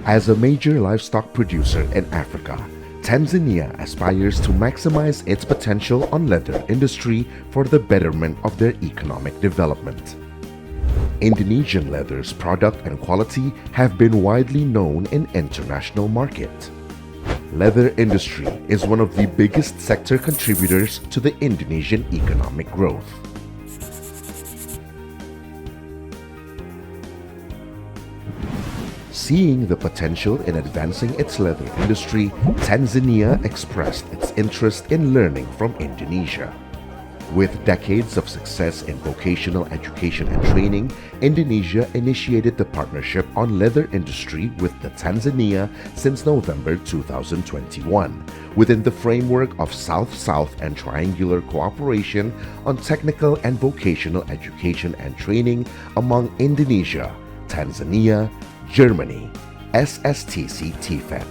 As a major livestock producer in Africa, Tanzania aspires to maximize its potential on leather industry for the betterment of their economic development. Indonesian leather's product and quality have been widely known in international market. Leather industry is one of the biggest sector contributors to the Indonesian economic growth. Seeing the potential in advancing its leather industry, Tanzania expressed its interest in learning from Indonesia. With decades of success in vocational education and training, Indonesia initiated the partnership on leather industry with Tanzania since November 2021, within the framework of South-South and triangular cooperation on technical and vocational education and training among Indonesia, Tanzania, Germany, SSTC TFET.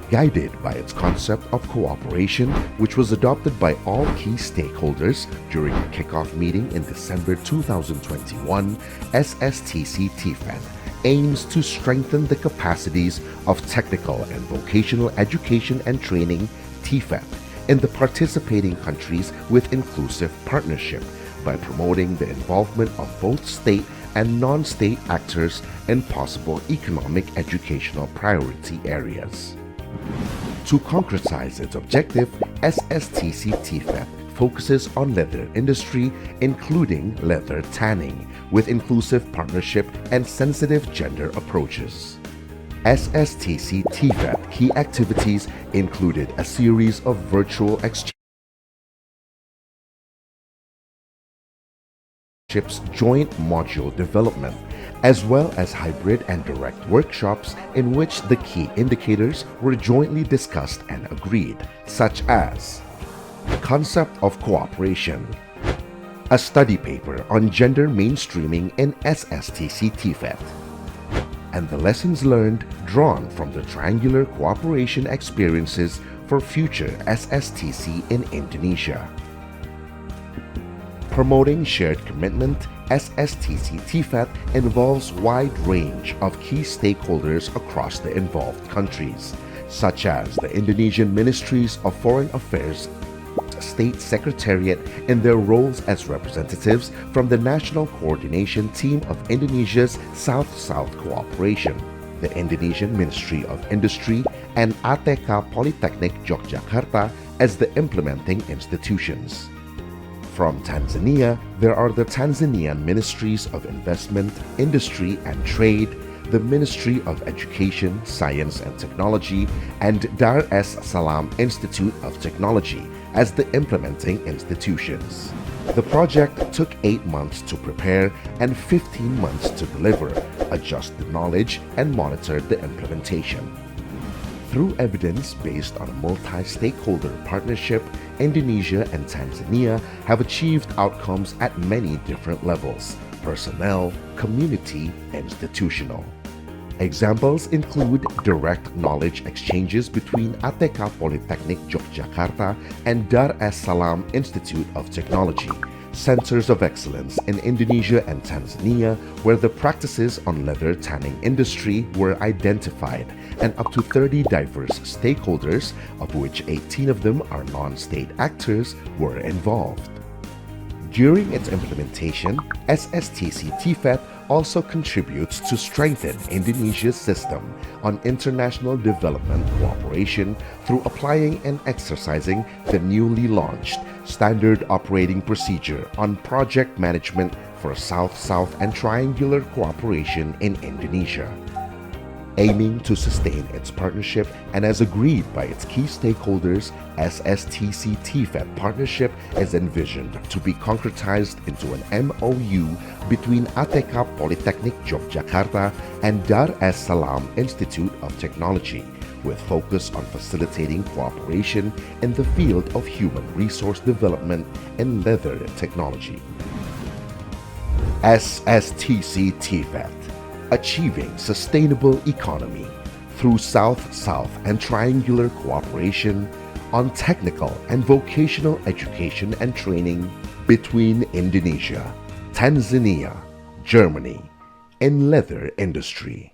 Guided by its concept of cooperation, which was adopted by all key stakeholders during a kickoff meeting in December 2021, SSTC TFET aims to strengthen the capacities of technical and vocational education and training TFET in the participating countries with inclusive partnership by promoting the involvement of both state and non-state actors in possible economic educational priority areas. To concretize its objective, SSTC TFET focuses on leather industry, including leather tanning, with inclusive partnership and sensitive gender approaches. SSTC TFET key activities included a series of virtual exchanges, joint module development, as well as hybrid and direct workshops in which the key indicators were jointly discussed and agreed, such as the concept of cooperation, a study paper on gender mainstreaming in SSTC TFET, and the lessons learned drawn from the triangular cooperation experiences for future SSTC in Indonesia. Promoting shared commitment, SSTC TFET involves wide range of key stakeholders across the involved countries, such as the Indonesian Ministries of Foreign Affairs, State Secretariat in their roles as representatives from the National Coordination Team of Indonesia's South-South Cooperation, the Indonesian Ministry of Industry, and ATK Polytechnic Yogyakarta as the implementing institutions. From Tanzania, there are the Tanzanian Ministries of Investment, Industry and Trade, the Ministry of Education, Science and Technology, and Dar es Salaam Institute of Technology as the implementing institutions. The project took 8 months to prepare and 15 months to deliver, adjust the knowledge, and monitor the implementation. Through evidence based on a multi-stakeholder partnership, Indonesia and Tanzania have achieved outcomes at many different levels: personnel, community, institutional. Examples include direct knowledge exchanges between ATK Polytechnic Yogyakarta and Dar es Salaam Institute of Technology, centers of excellence in Indonesia and Tanzania where the practices on leather tanning industry were identified, and up to 30 diverse stakeholders, of which 18 of them are non-state actors, were involved. During its implementation, SSTC TFET also contributes to strengthen Indonesia's system on international development cooperation through applying and exercising the newly launched Standard Operating Procedure on Project Management for South-South and Triangular Cooperation in Indonesia. Aiming to sustain its partnership and as agreed by its key stakeholders, SSTC TFET partnership is envisioned to be concretized into an MOU between ATK Polytechnic Yogyakarta and Dar es Salaam Institute of Technology, with focus on facilitating cooperation in the field of human resource development and leather technology. SSTC TFET, achieving sustainable economy through South-South and triangular cooperation on technical and vocational education and training between Indonesia, Tanzania, Germany, and leather industry.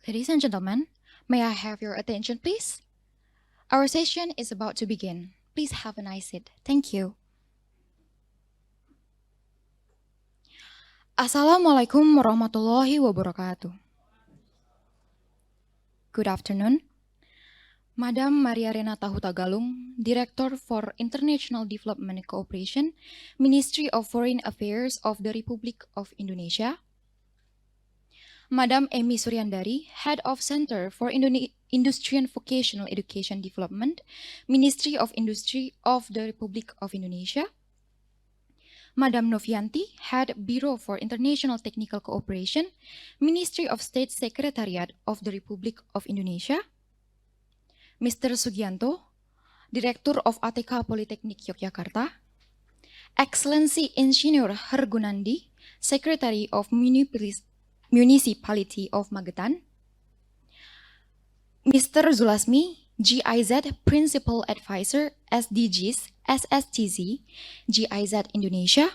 Ladies and gentlemen, may I have your attention, please? Our session is about to begin. Please have a nice seat. Thank you. Assalamualaikum warahmatullahi wabarakatuh. Good afternoon. Madam Maria Renata Hutagalung, Director for International Development Cooperation, Ministry of Foreign Affairs of the Republic of Indonesia. Madam Emi Suryandari, Head of Center for Industry and Vocational Education Development, Ministry of Industry of the Republic of Indonesia. Madam Novianti, Head Bureau for International Technical Cooperation, Ministry of State Secretariat of the Republic of Indonesia. Mr. Sugianto, Director of ATK Polytechnic Yogyakarta. Excellency Engineer Hergunandi, Secretary of Municipality of Magetan. Mr. Zulasmi, GIZ Principal Advisor SDGs SSTC GIZ Indonesia.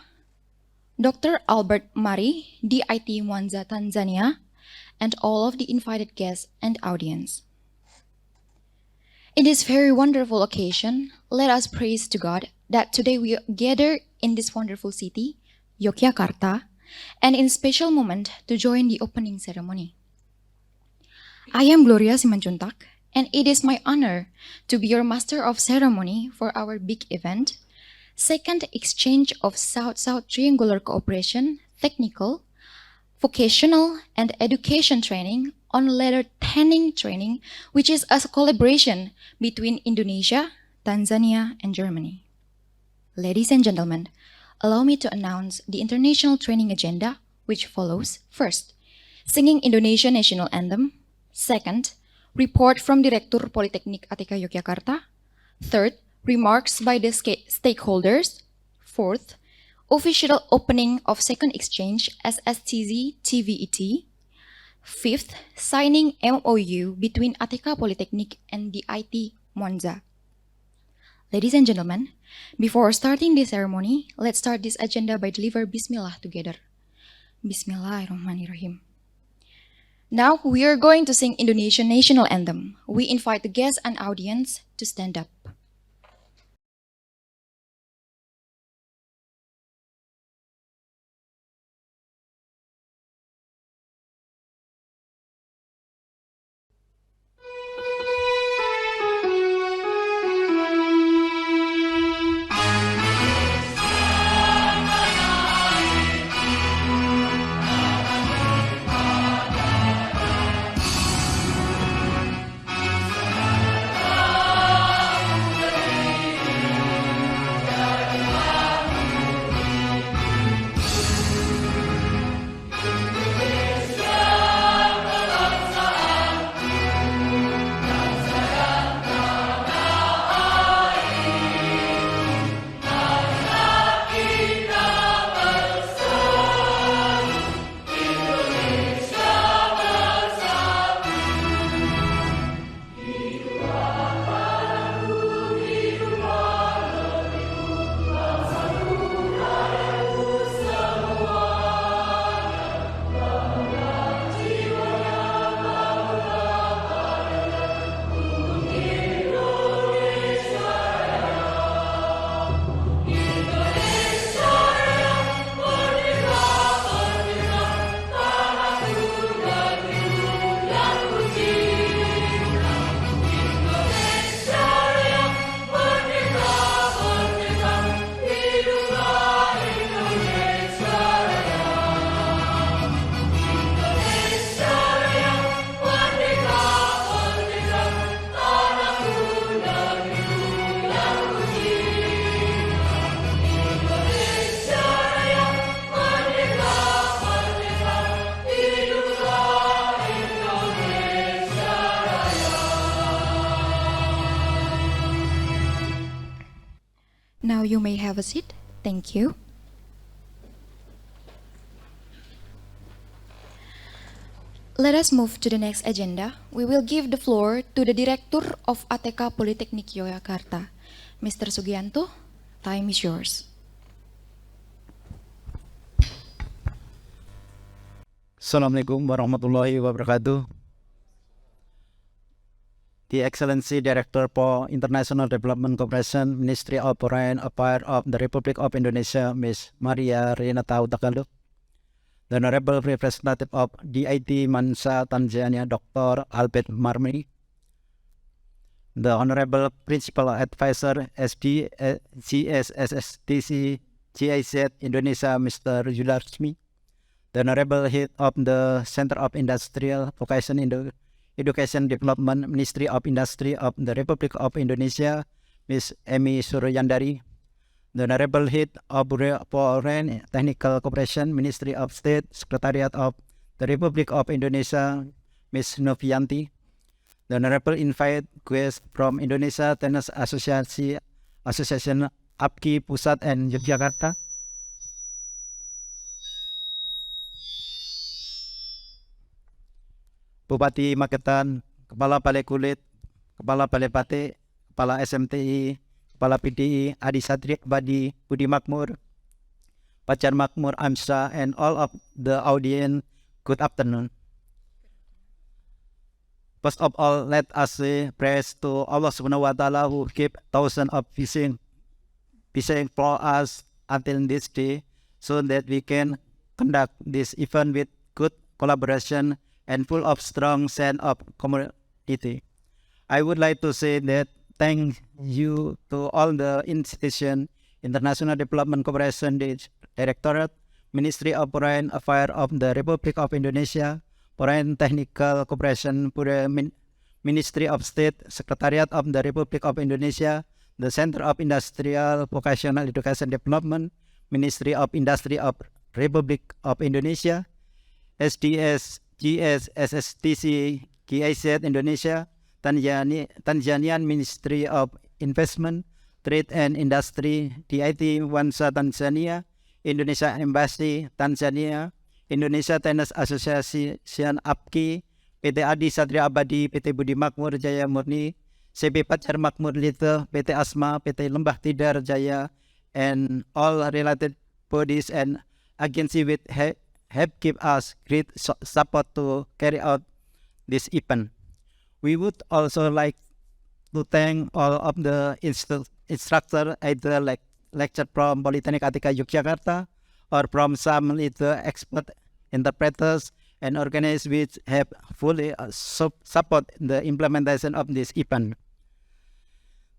Dr. Albert Mari, DIT Mwanza Tanzania, and all of the invited guests and audience. In this very wonderful occasion, let us praise to God that today we gather in this wonderful city, Yogyakarta, and in special moment to join the opening ceremony. I am Gloria Simanjuntak, and it is my honor to be your master of ceremony for our big event, second exchange of South-South Triangular Cooperation, Technical, Vocational, and Education Training on Leather Tanning Training, which is a collaboration between Indonesia, Tanzania, and Germany. Ladies and gentlemen, allow me to announce the international training agenda, which follows. First, singing Indonesian National Anthem. Second, report from Director Polytechnic ATK Yogyakarta. Third, remarks by the stakeholders. Fourth, official opening of second exchange SSTC TVET. Fifth, signing MOU between ATK Polytechnic and the IT Mwanza. Ladies and gentlemen, before starting the ceremony, let's start this agenda by deliver Bismillah together. Bismillahirrahmanirrahim. Now we are going to sing Indonesian National Anthem. We invite the guests and audience to stand up. you may have a seat. Thank you. Let us move to the next agenda. We will give the floor to the Director of ATK Polytechnic Yogyakarta, Mr. Sugianto. Time is yours. Assalamualaikum warahmatullahi wabarakatuh. The Excellency Director for International Development Cooperation, Ministry of Foreign Affairs of the Republic of Indonesia, Ms. Maria Renata Utakalu. The Honorable Representative of DIT Mansa Tanzania, Dr. Albert Marmi. The Honorable Principal Advisor SDGS SSTC GIZ Indonesia, Mr. Yudarsmi. The Honorable Head of the Center of Industrial Vocation Education Development, Ministry of Industry of the Republic of Indonesia, Ms. Emi Suryandari. The Honorable Head of Foreign Technical Cooperation, Ministry of State, Secretariat of the Republic of Indonesia, Ms. Novianti. The Honorable Invite Guest from Indonesia Tennis Association APKI Pusat and Yogyakarta. Bupati Magetan, Kepala Balai Kulit, Kepala Balai Batik, Kepala SMTI, Kepala PDI, Adi Satri Abadi, Budi Makmur, Pacar Makmur Amsa, and all of the audience, good afternoon. First of all, let us say praise to Allah Subhanahu wa Ta'ala who keep thousands of fishing for us until this day, so that we can conduct this event with good collaboration and full of strong sense of community. I would like to say that thank you to all the institutions, International Development Cooperation Directorate, Ministry of Foreign Affairs of the Republic of Indonesia, Foreign Technical Cooperation, Ministry of State, Secretariat of the Republic of Indonesia, the Center of Industrial Vocational Education Development, Ministry of Industry of Republic of Indonesia, SDGS SSTC GIZ Indonesia, Tanzanian Ministry of Investment, Trade and Industry, DIT Mansa Tanzania, Indonesia Embassy Tanzania, Indonesia Tennis Association APKI, PT Adi Satria Abadi, PT Budi Makmur Jaya Murni, CP Pacar Makmur Lite, PT Asma, PT Lembah Tidar Jaya, and all related bodies and agencies which have given us great support to carry out this event. We would also like to thank all of the instructors, either like lecture from Polytechnic Atika Yogyakarta or from some little expert interpreters and organizers which have fully support the implementation of this event.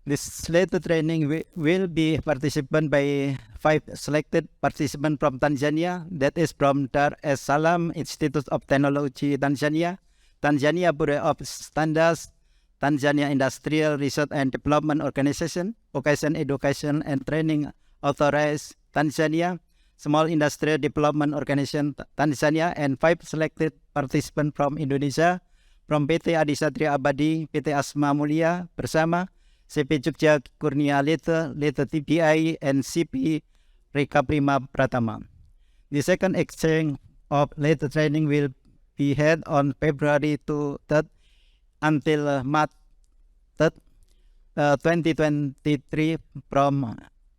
This later training will be participated by 5 selected participants from Tanzania, that is from Dar es Salaam Institute of Technology Tanzania, Tanzania Bureau of Standards, Tanzania Industrial Research and Development Organization, Vocation Education and Training Authorized Tanzania, Small Industrial Development Organization Tanzania, and 5 selected participants from Indonesia, from PT Adi Satria Abadi, PT Asma Mulia bersama CP Jogja Kurnia Lite TBI, and CP Reka Prima Pratama. The second exchange of later training will be held on February 3rd until March 3rd, 2023 from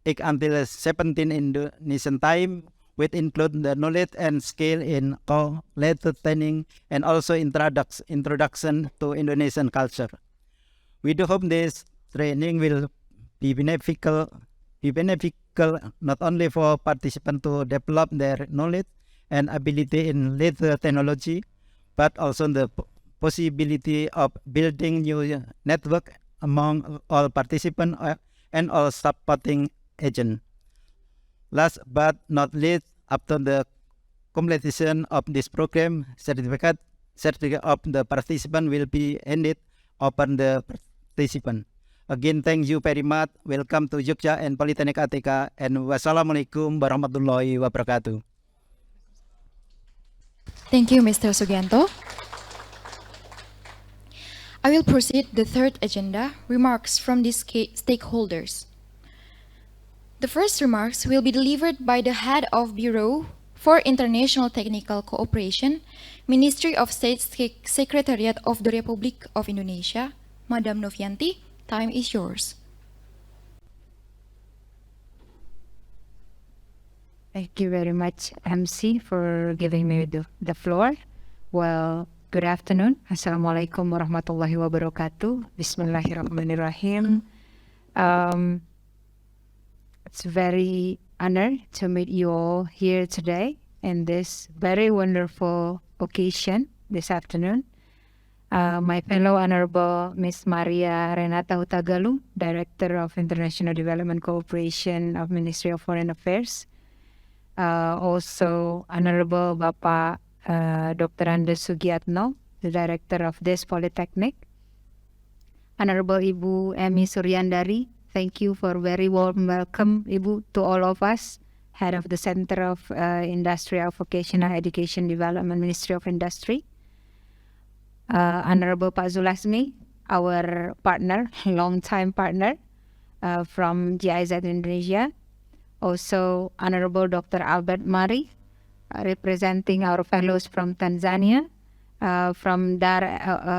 8 until 17 Indonesian time, which include the knowledge and skill in later training and also introduction to Indonesian culture. We do hope this training will be beneficial not only for participants to develop their knowledge and ability in later technology, but also the possibility of building new network among all participants and all supporting agents. Last but not least, after the completion of this program, certificate of the participant will be handed upon the participant. Again, thank you very much. Welcome to Jogja and Polytechnic Atika, and wassalamualaikum warahmatullahi wabarakatuh. Thank you, Mr. Sugianto. I will proceed the third agenda, remarks from the stakeholders. The first remarks will be delivered by the Head of Bureau for International Technical Cooperation, Ministry of State Secretariat of the Republic of Indonesia, Madam Novianti. Time is yours. Thank you very much, MC, for giving me the floor. Well, good afternoon. Assalamualaikum warahmatullahi wabarakatuh. Bismillahirrahmanirrahim. It's very honor to meet you all here today in this very wonderful occasion this afternoon. My fellow Honorable Ms. Maria Renata Hutagalung, Director of International Development Cooperation of Ministry of Foreign Affairs. Also Honorable Bapak Dr. Andes Sugiatno, the Director of this Polytechnic. Honorable Ibu Emi Suryandari, thank you for very warm welcome, Ibu, to all of us, Head of the Center of Industrial Vocational Education Development, Ministry of Industry. Honorable Pak Zulasmi, our partner, long-time partner from GIZ Indonesia. Also, Honorable Dr. Albert Mari, representing our fellows from Tanzania,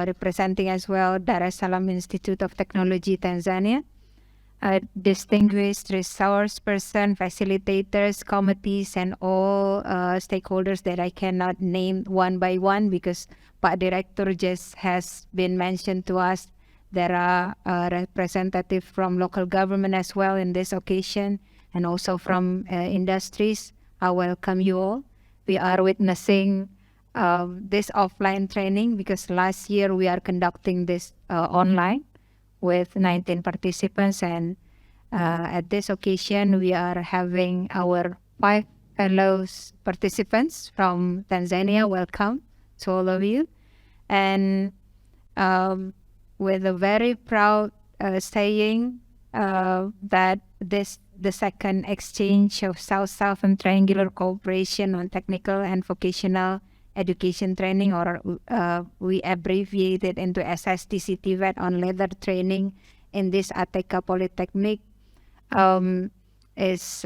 representing as well Dar es Salaam Institute of Technology, Tanzania. Distinguished resource person, facilitators, committees, and all stakeholders that I cannot name one by one because Pak Director just has been mentioned to us. There are representatives from local government as well in this occasion, and also from industries. I welcome you all. We are witnessing this offline training because last year we are conducting this online with 19 participants, and at this occasion we are having our 5 fellows participants from Tanzania. Welcome to all of you, and with a very proud saying that the second exchange of South-South and Triangular Cooperation on Technical and Vocational Education Training, or we abbreviated into SSTC TVET on leather training in this ATK Polytechnic, is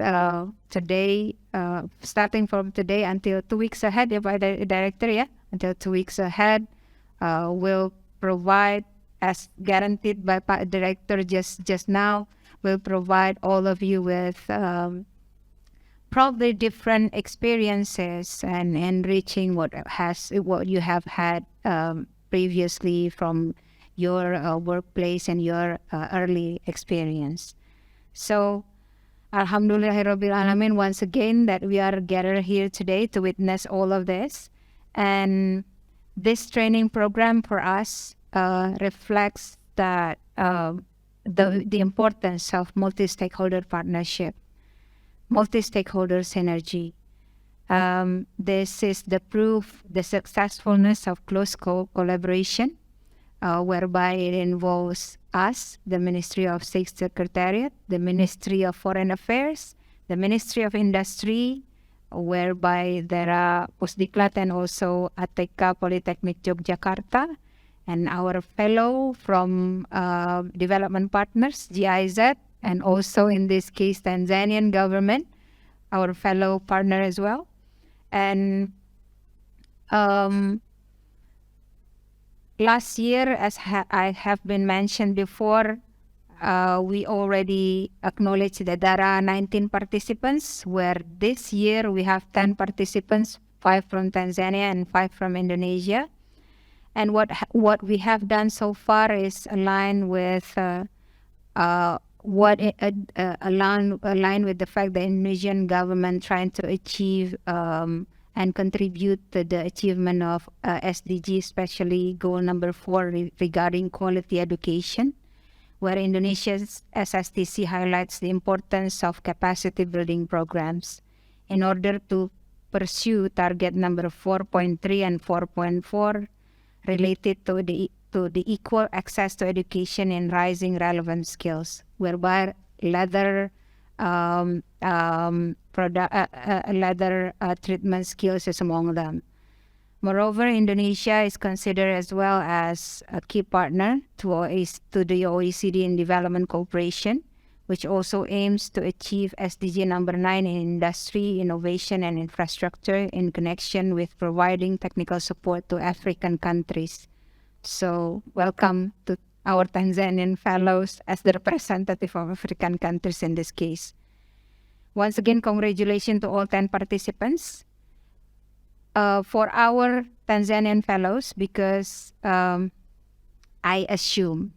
today, starting from today until 2 weeks ahead, by the Director, until 2 weeks ahead, will provide, as guaranteed by Pak Director just now, will provide all of you with probably different experiences and enriching what you have had previously from your workplace and your early experience. So, Alhamdulillahirabbil alamin, once again that we are gathered here today to witness all of this, and this training program for us reflects that the importance of multi-stakeholder partnership, multi-stakeholder synergy. This is the proof, the successfulness of close collaboration, whereby it involves us, the Ministry of State Secretariat, the Ministry of Foreign Affairs, the Ministry of Industry, whereby there are Pusdiklat and also ATK Polytechnic Yogyakarta, and our fellow from development partners, GIZ, and also in this case, Tanzanian government, our fellow partner as well. And last year, as I have been mentioned before, we already acknowledged that there are 19 participants, where this year we have 10 participants, 5 from Tanzania and 5 from Indonesia. And what we have done so far is aligned with aligned with the fact that Indonesian government trying to achieve and contribute to the achievement of SDG, especially goal number 4 regarding quality education, where Indonesia's SSTC highlights the importance of capacity building programs in order to pursue target number 4.3 and 4.4 related to the equal access to education and rising relevant skills, whereby leather treatment skills is among them. Moreover, Indonesia is considered as well as a key partner to the OECD in development cooperation, which also aims to achieve SDG number 9 in industry, innovation, and infrastructure in connection with providing technical support to African countries. So welcome to our Tanzanian fellows as the representative of African countries in this case. Once again, congratulations to all 10 participants. For our Tanzanian fellows, because I assume,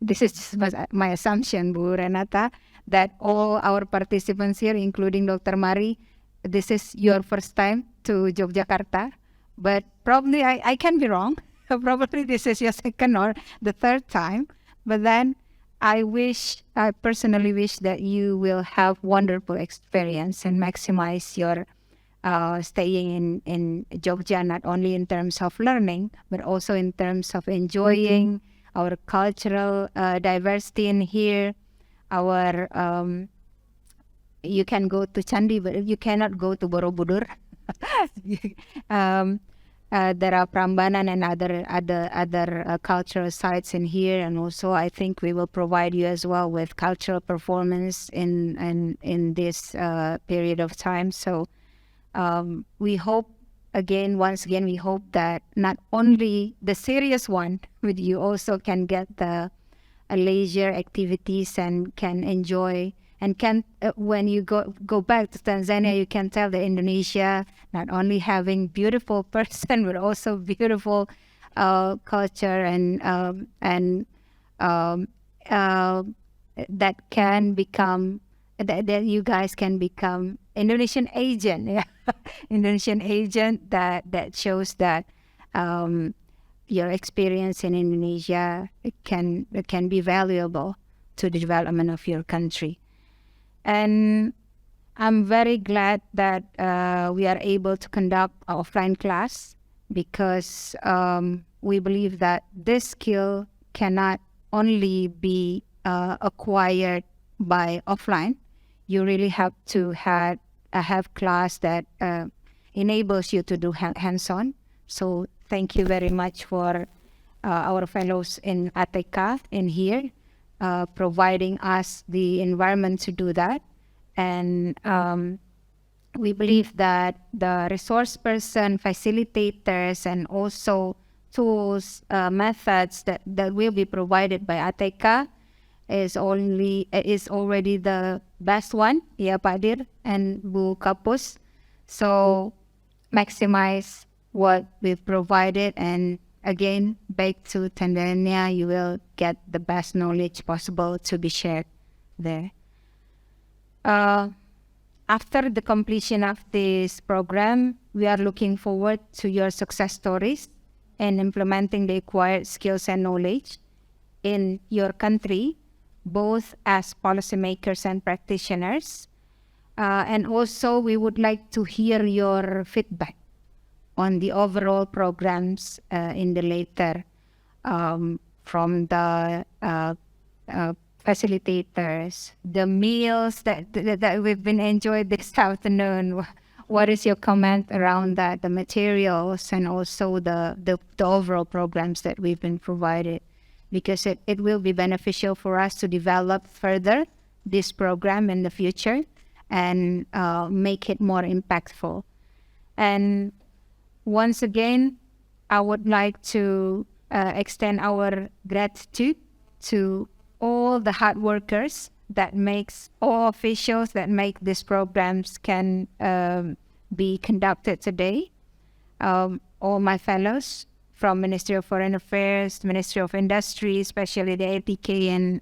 this is just my assumption, Bu Renata, that all our participants here, including Dr. Mari, this is your first time to Yogyakarta, but probably I can be wrong. Probably this is your second or the third time, but then I personally wish that you will have wonderful experience and maximize your staying in Jogja, not only in terms of learning, but also in terms of enjoying our cultural diversity in here. You can go to Candi, but you cannot go to Borobudur. There are Prambanan and other cultural sites in here, and also I think we will provide you as well with cultural performance in this period of time. So we hope once again, we hope that not only the serious one, but you also can get the leisure activities and can enjoy and can when you go back to Tanzania, you can tell that Indonesia not only having beautiful person but also beautiful culture and that can become that you guys can become Indonesian agent, yeah. Indonesian agent that shows that your experience in Indonesia can be valuable to the development of your country. And I'm very glad that we are able to conduct an offline class because we believe that this skill cannot only be acquired by offline. You really have to have class that enables you to do hands-on. So thank you very much for our fellows in ATK in here, providing us the environment to do that. And we believe that the resource person, facilitators, and also tools, methods that will be provided by ATK is already the best one, ya Pak Dir and Bu Kapus. So maximize what we've provided, and again, back to Tanzania, you will get the best knowledge possible to be shared there. After the completion of this program, we are looking forward to your success stories and implementing the acquired skills and knowledge in your country, both as policymakers and practitioners. And also, we would like to hear your feedback on the overall programs in the later from the facilitators, the meals that we've been enjoying this afternoon. What is your comment around that, the materials, and also the overall programs that we've been provided? Because it will be beneficial for us to develop further this program in the future and make it more impactful. And once again, I would like to extend our gratitude to all the hard workers all officials that make these programs can be conducted today. All my fellows from Ministry of Foreign Affairs, Ministry of Industry, especially the ATK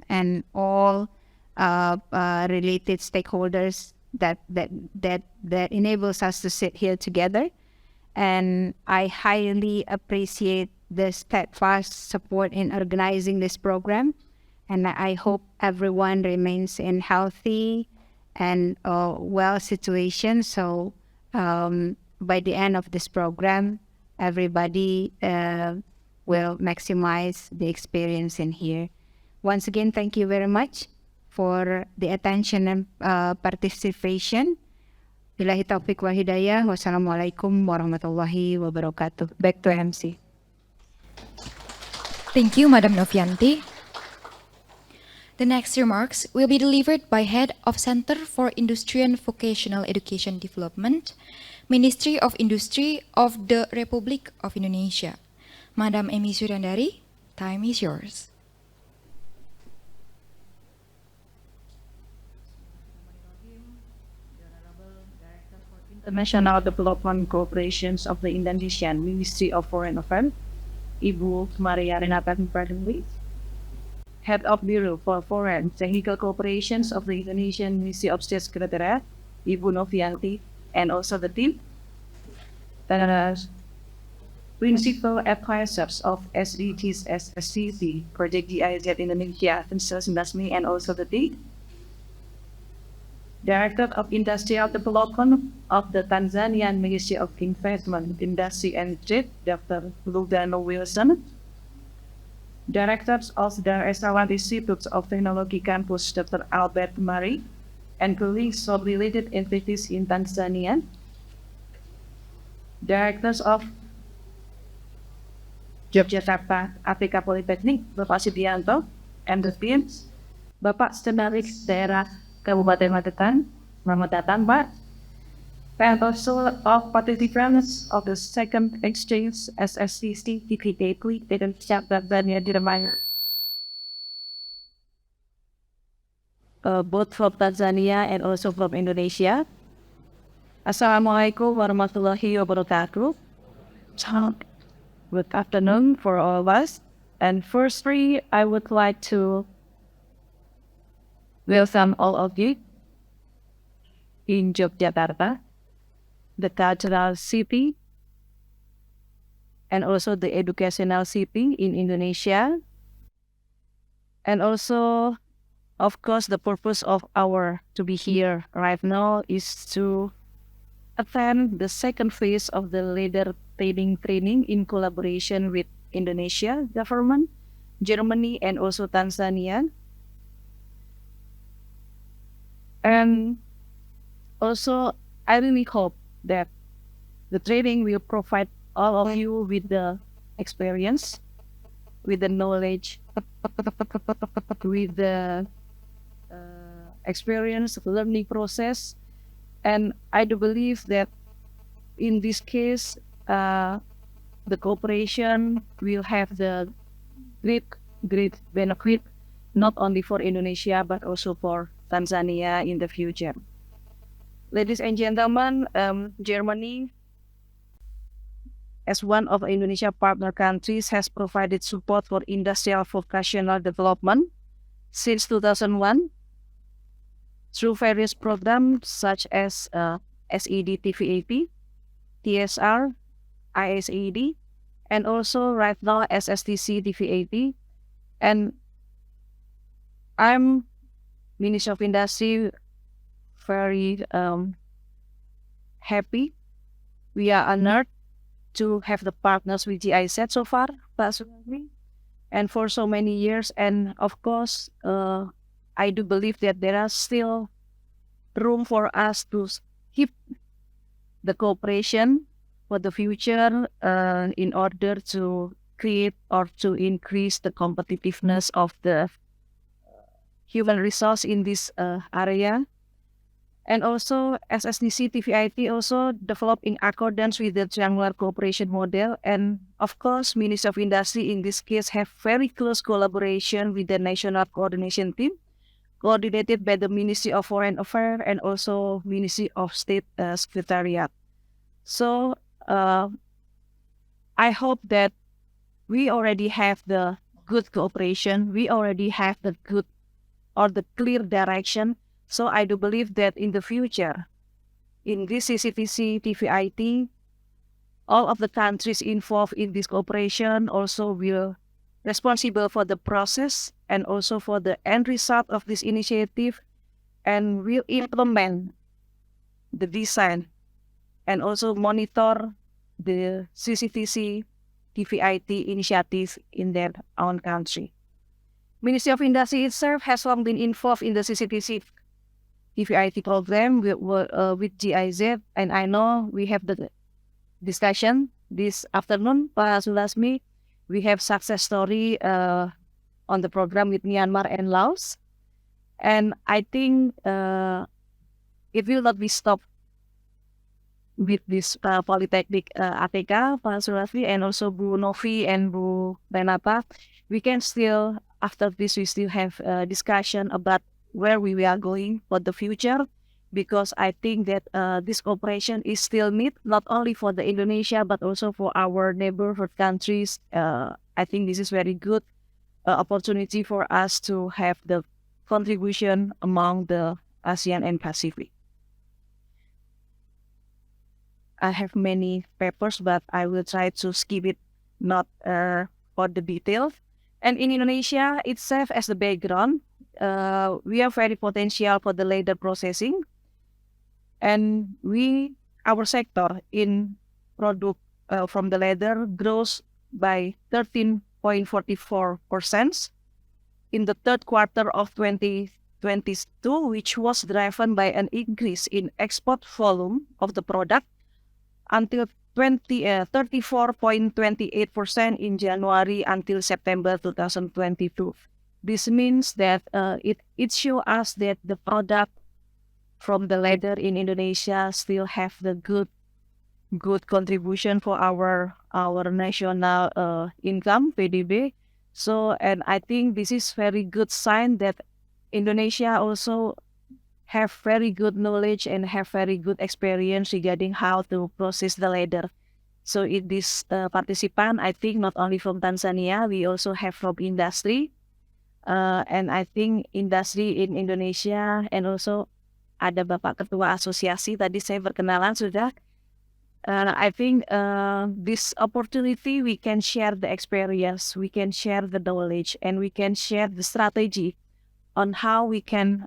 and all related stakeholders that enables us to sit here together. And I highly appreciate the steadfast support in organizing this program. And I hope everyone remains in healthy and well situation. So by the end of this program, everybody will maximize the experience in here. Once again, thank you very much for the attention and participation. Billahi taufiq wal hidayah. Wassalamualaikum warahmatullahi wabarakatuh. Back to MC. Thank you, Madam Novianti. The next remarks will be delivered by Head of Center for Industry and Vocational Education Development, Ministry of Industry of the Republic of Indonesia. Madam Emi Suryandari, time is yours. International Development Cooperations of the Indonesian Ministry of Foreign Affairs, Ibu Maria Renata Kemenperin, Head of Bureau for Foreign Technical Cooperations of the Indonesian Ministry of State Secretariat, Ibu Novianti, and also the team. The Principal Advisors of SDGs SSTC, Project GIZ Indonesia-Tanzania-Germany, and also the team. Director of Industrial Development of the Tanzanian Ministry of Investment, Industry and Trade, Dr. Lugano Wilson. Directors of the Estawan Institute of Technology Campus, Dr. Albert Mari, and colleagues of related entities in Tanzania. Directors of Yogyakarta Afrika Polytechnic, Bapak Subianto, and the teams, Bapak Sekretaris Daerah Kabupaten Magetan, selamat datang Pak. And also of participants of the second exchange SSTC TPK Indonesia-Tanzania-Germany, both from Tanzania and also from Indonesia. Assalamualaikum warahmatullahi wabarakatuh. Good afternoon for all of us. And firstly, I would like to welcome all of you in Yogyakarta, the cultural city, and also the educational city in Indonesia. And also, of course, the purpose of our to be here right now is to attend the second phase of the leader training in collaboration with Indonesia government, Germany, and also Tanzania. And also, I really hope that the training will provide all of you with the experience, with the knowledge, with the experience, learning process. And I do believe that in this case, the cooperation will have the great benefit, not only for Indonesia, but also for Tanzania in the future. Ladies and gentlemen, Germany, as one of Indonesia partner countries, has provided support for industrial vocational development since 2001 through various programs such as SED TVAP, TSR, ISAD, and also right now SSTC TVAP. And I'm Minister of Industry very happy. We are honored to have the partners with GIZ so far, personally, and for so many years. And of course, I do believe that there are still room for us to keep the cooperation for the future in order to create or to increase the competitiveness of the human resource in this area. And also, SSTC TVIT also developed in accordance with the triangular cooperation model. And of course, Ministry of Industry in this case have very close collaboration with the National Coordination Team, coordinated by the Ministry of Foreign Affairs and also Ministry of State Secretariat. So, I hope that we already have the good cooperation. We already have the good or the clear direction. So I do believe that in the future, in this CCTC, TVIT, all of the countries involved in this cooperation also will responsible for the process and also for the end result of this initiative, and will implement the design and also monitor the CCTC, TVIT initiative in their own country. Ministry of Industry itself has long been involved in the CCTC TVIT program with GIZ, and I know we have the discussion this afternoon, Pak Sulasmi. We have success story on the program with Myanmar and Laos. And I think it will not be stopped with this Polytechnic ATK, Pak Surafli, and also Bu Novi and Bu Renata. We can still, after this, we still have a discussion about where we are going for the future, because I think that this cooperation is still need, not only for the Indonesia, but also for our neighborhood countries. I think this is very good opportunity for us to have the contribution among the ASEAN and Pacific. I have many papers, but I will try to skip it, not for the details. And in Indonesia itself, as the background, we are very potential for the leather processing, and our sector in product from the leather grows by 13.44% in the third quarter of 2022, which was driven by an increase in export volume of the product until 34.28% in January until September 2022. This means that it shows us that the product from the leather in Indonesia still have the good contribution for our national income, PDB. So, and I think this is very good sign that Indonesia also have very good knowledge and have very good experience regarding how to process the leather. So in this participant, I think not only from Tanzania, we also have from industry. And I think industry in Indonesia, and also ada Bapak Ketua Asosiasi, tadi saya berkenalan sudah. I think this opportunity, we can share the experience, we can share the knowledge, and we can share the strategy on how we can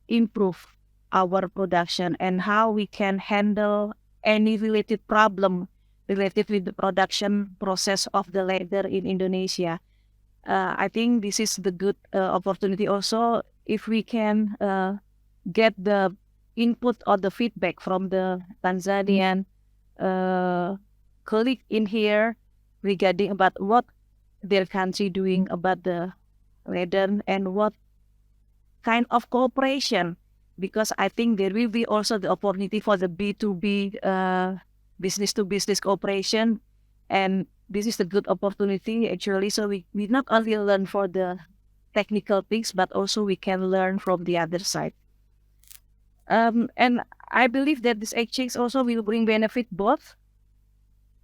improve our production and how we can handle any related problem related with the production process of the leather in Indonesia. I think this is the good opportunity also if we can get the input or the feedback from the Tanzanian colleague in here regarding about what their country doing about the leather and what kind of cooperation, because I think there will be also the opportunity for the B2B business to business cooperation, and this is a good opportunity actually. So we not only learn for the technical things, but also we can learn from the other side. And I believe that this exchange also will bring benefit both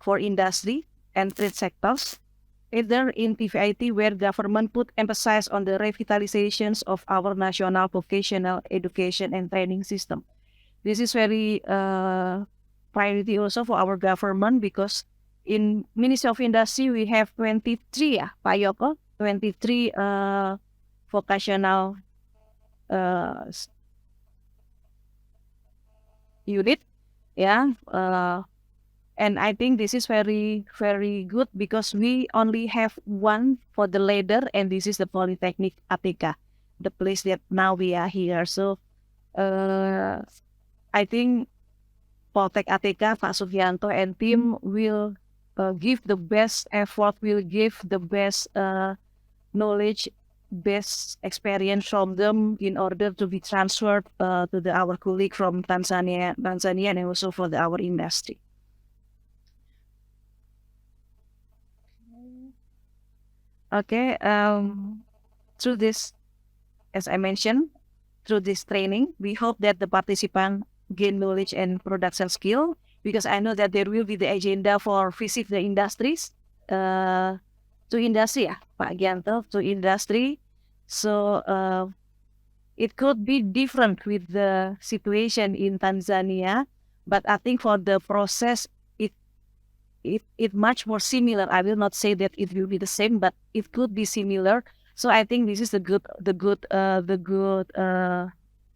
for industry and trade sectors, either in TVIT, where government put emphasis on the revitalizations of our national vocational education and training system. This is very priority also for our government, because in Ministry of Industry we have 23, Pak Yoko, 23 vocational unit, and I think this is very, very good, because we only have one for the leather, and this is the Polytechnic ATK, the place that now we are here. So I think Polytech ATK, Pak Sugianto and team will give the best effort, will give the best knowledge, best experience from them in order to be transferred to our colleague from Tanzania, and also for our industry. Okay, through this, as I mentioned, through this training, we hope that the participant gain knowledge and production skill, because I know that there will be the agenda for visit the industries, to industry, Pak Gianto, to industry. So it could be different with the situation in Tanzania, but I think for the process, it much more similar. I will not say that it will be the same, but it could be similar. So I think this is the good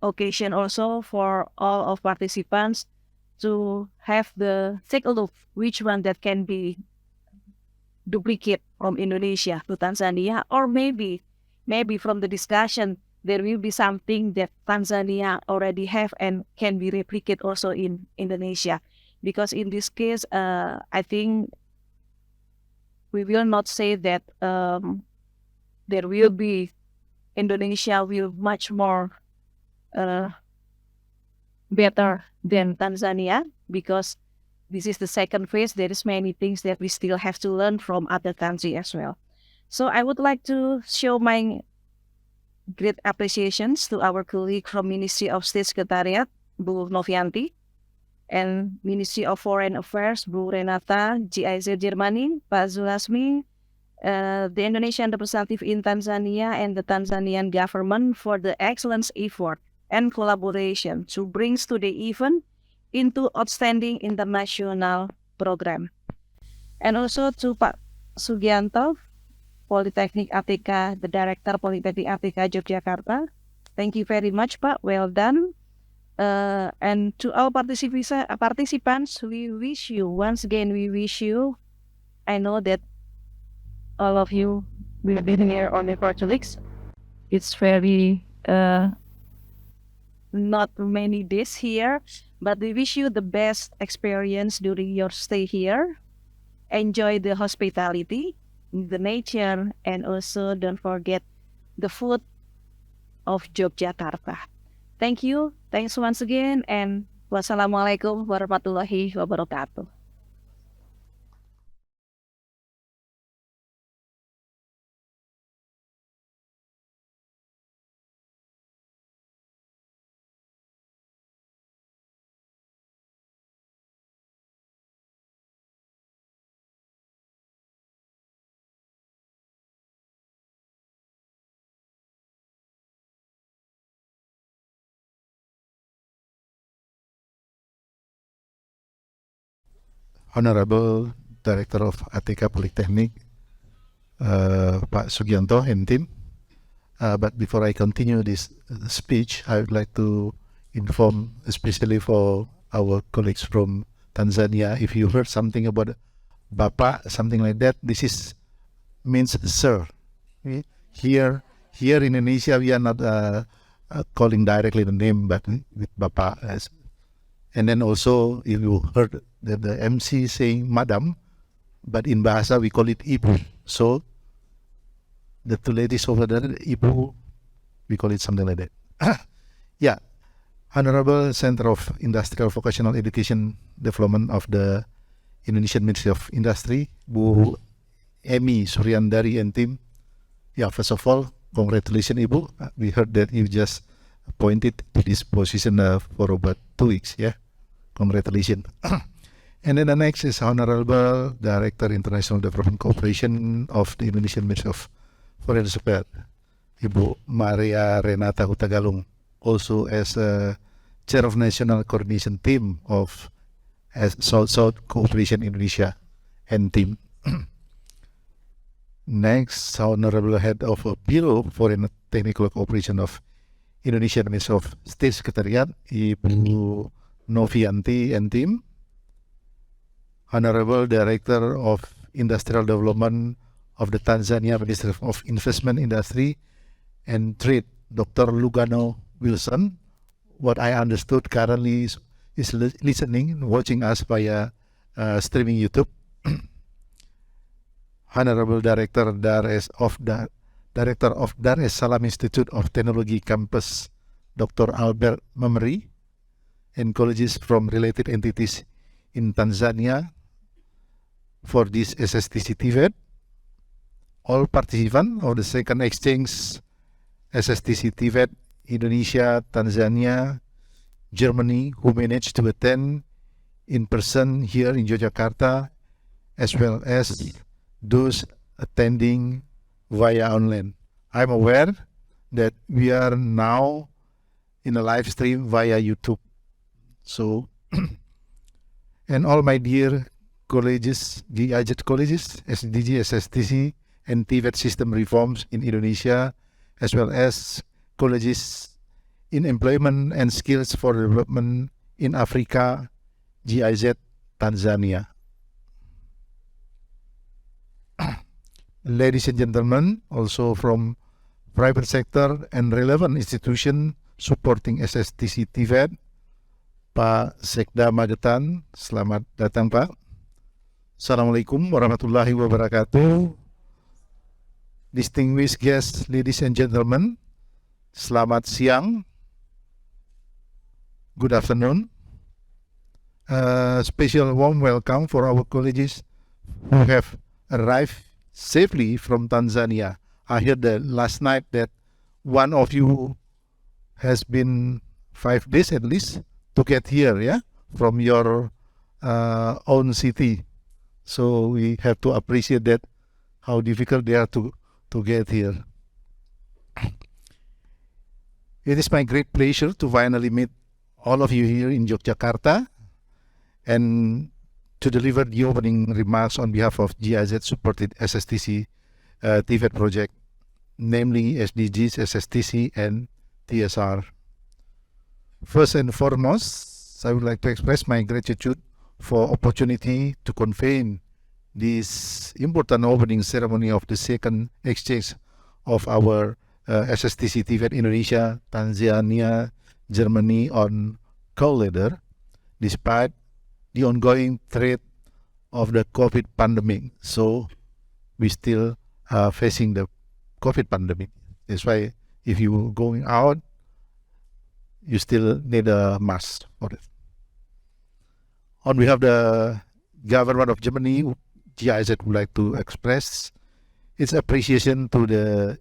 occasion also for all of participants to take a look which one that can be duplicate from Indonesia to Tanzania, or maybe from the discussion there will be something that Tanzania already have and can be replicated also in Indonesia. Because in this case, I think we will not say that there will be Indonesia will much more better than Tanzania, because this is the second phase. There is many things that we still have to learn from other countries as well. So I would like to show my great appreciations to our colleague from Ministry of State Secretariat, Bu Novianti, and Ministry of Foreign Affairs, Bu Renata, GIZ Germany, Pak Zulasmi, the Indonesian representative in Tanzania, and the Tanzanian government for the excellent effort and collaboration to bring the event into outstanding international program. And also to Pak Sugianto, Polytechnic ATK, the Director Polytechnic ATK Yogyakarta. Thank you very much, Pak. Well done. And to all participants, we wish you, once again, I know that all of you will be here on the Catholics. It's very not many days here, but we wish you the best experience during your stay here. Enjoy the hospitality, the nature, and also don't forget the food of Yogyakarta. Thank you. Thanks once again, and wassalamualaikum warahmatullahi wabarakatuh. Honorable Director of ATK Polytechnic, Pak Sugianto and team. But before I continue this speech, I would like to inform, especially for our colleagues from Tanzania, if you heard something about Bapak, something like that, this is means sir. Okay? Here in Indonesia, we are not calling directly the name, but with Bapak. And then also, if you heard that the MC saying Madam, but in Bahasa we call it Ibu. So the two ladies over there, Ibu, we call it something like that. Yeah, Honorable Center of Industrial Vocational Education Development of the Indonesian Ministry of Industry, Bu Emi Suryandari and team. Yeah, first of all, congratulations Ibu. We heard that you just appointed to this position for about 2 weeks. Yeah, congratulations. And then the next is Honorable Director International Development Cooperation of the Indonesian Ministry of Foreign Affairs, Ibu Maria Renata Hutagalung, also as Chair of National Coordination Team of South Cooperation Indonesia and team. Next, Honorable Head of Bureau Foreign Technical Cooperation of Indonesian Ministry of State Secretariat, Ibu Novianti and team. Honorable Director of Industrial Development of the Tanzania Ministry of Investment, Industry and Trade, Dr. Lugano Wilson. What I understood currently is listening, watching us via streaming YouTube. Honorable Director of Dar es Salaam Institute of Technology Campus, Dr. Albert Mamri, and colleagues from related entities in Tanzania for this SSTC TVET. All participants of the second exchange SSTC TVET Indonesia, Tanzania, Germany, who managed to attend in person here in Yogyakarta, as well as those attending via online. I'm aware that we are now in a live stream via YouTube. So, and all my dear colleges, GIZ colleges, SDG, SSTC, and TVET system reforms in Indonesia, as well as colleges in employment and skills for development in Africa, GIZ, Tanzania. Ladies and gentlemen, also from private sector and relevant institution supporting SSTC TVET, Pak Sekda Magetan, selamat datang Pak. Assalamualaikum warahmatullahi wabarakatuh. distinguished guests, ladies and gentlemen, selamat siang, good afternoon. Special warm welcome for our colleagues who have arrived safely from Tanzania. I heard that last night that one of you has been 5 days at least to get here, yeah, from your own city. So we have to appreciate that how difficult they are to get here. It is my great pleasure to finally meet all of you here in Yogyakarta and to deliver the opening remarks on behalf of GIZ-supported SSTC TVET project, namely SDGs, SSTC, and TSR. First and foremost, I would like to express my gratitude for opportunity to convene this important opening ceremony of the second exchange of our SSTC TVET Indonesia-Tanzania-Germany on coal leather, despite the ongoing threat of the COVID pandemic. So we still are facing the COVID pandemic. That's why if you going out, you still need a mask for it. On behalf of the government of Germany, GIZ would like to express its appreciation to the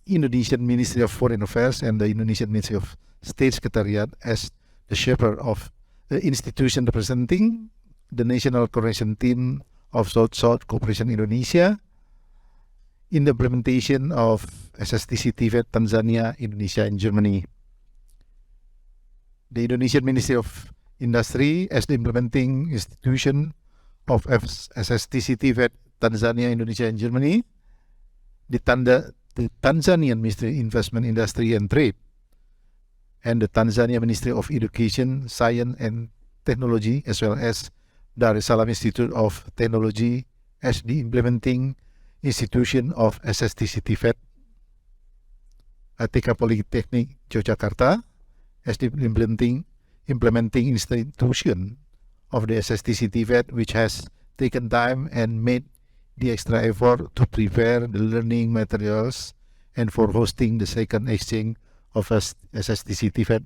Indonesian Ministry of Foreign Affairs and the Indonesian Ministry of State Secretariat as the shepherd of the institution representing the National Coordination Team of South-South Cooperation Indonesia in the implementation of SSTC TVET Tanzania, Indonesia, and Germany. The Indonesian Ministry of Industry as the implementing institution of SSTC TVET Tanzania, Indonesia, and Germany, the Tanzanian Ministry of Investment, Industry, and Trade, and the Tanzania Ministry of Education, Science, and Technology, as well as Dar es Salaam Institute of Technology as the implementing institution of SSTC TVET, Atika Polytechnic, Yogyakarta, as the implementing institution of the SSTC TVET, which has taken time and made the extra effort to prepare the learning materials and for hosting the second exchange of SSTC TVET.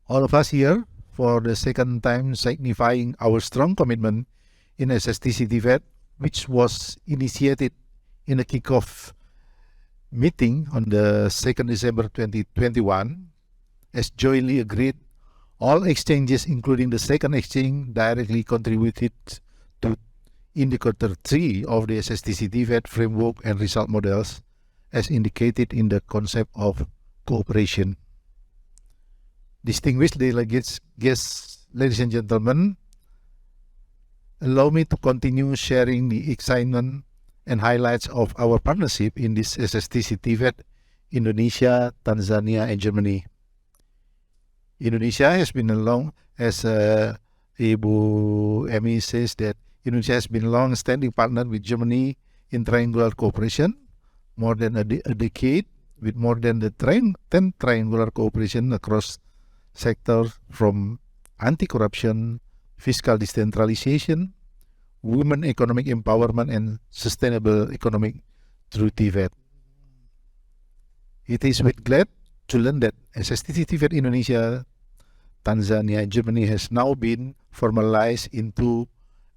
All of us here for the second time signifying our strong commitment in SSTC TVET, which was initiated in a kickoff meeting on the 2nd December 2021, as jointly agreed, all exchanges, including the second exchange, directly contributed to Indicator 3 of the SSTC TVET framework and result models, as indicated in the concept of cooperation. Distinguished delegates, guests, ladies and gentlemen, allow me to continue sharing the excitement and highlights of our partnership in this SSTC TVET, Indonesia, Tanzania, and Germany. Indonesia has been as Ibu Emi says, that Indonesia has been a long-standing partner with Germany in triangular cooperation, more than a decade, with more than 10 triangular cooperation across sectors from anti-corruption, fiscal decentralization, women economic empowerment, and sustainable economic through TVET. It is with glad to learn that SSTC TVET Indonesia, Tanzania, and Germany has now been formalized into